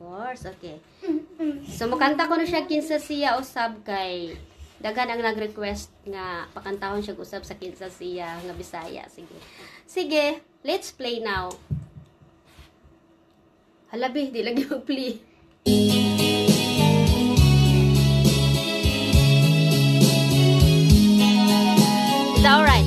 course. Okay. So, makanta ko na siya kinsa siya usab kay daghan ang nag-request nga pakantahon siya usab sa kinsa siya nga Bisaya. Sige. Sige, let's play now. Halabi, di lagi mag-play. Is that alright?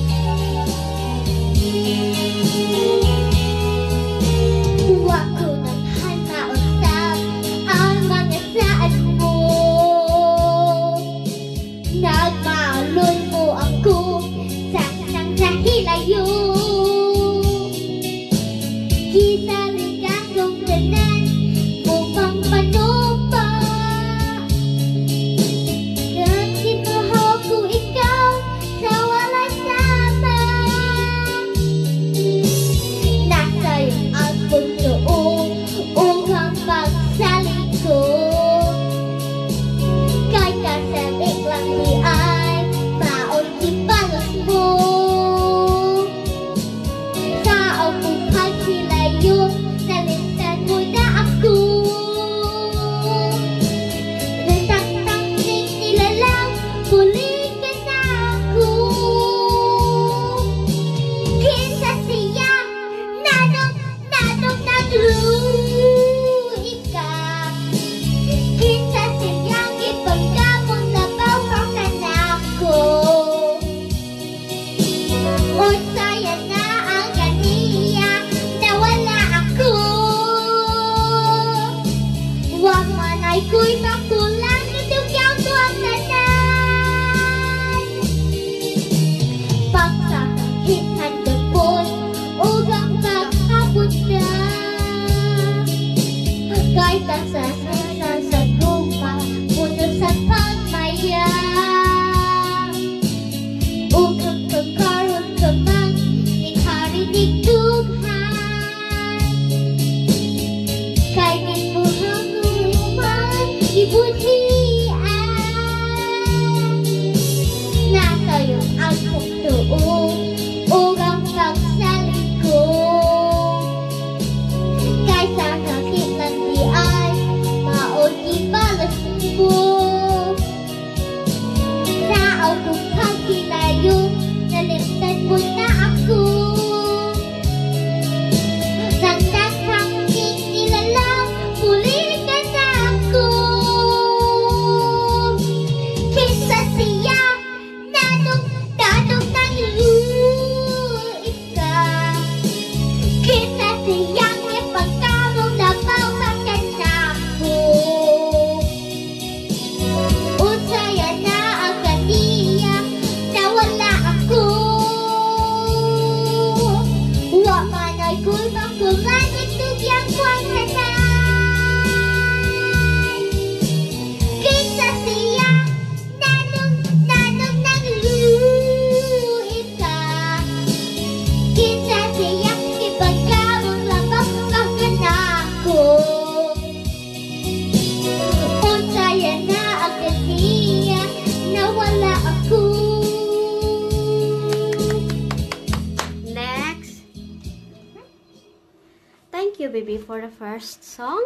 Baby, for the first song.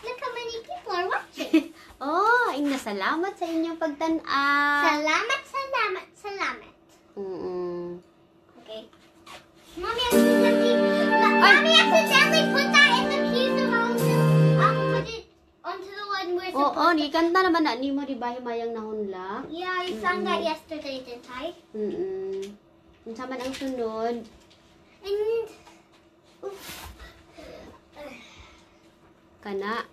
Look how many people are watching. Oh, Ingna, salamat sa inyong pagtan-aw. Salamat. Okay. Mommy accidentally put that in the piece of I'll put it onto the one we're supposed Oo, di kanta naman na ni mo di ba himayang nahunla? Yeah, I sang that yesterday, didn't I? Ang sama ang sunod. And Kana.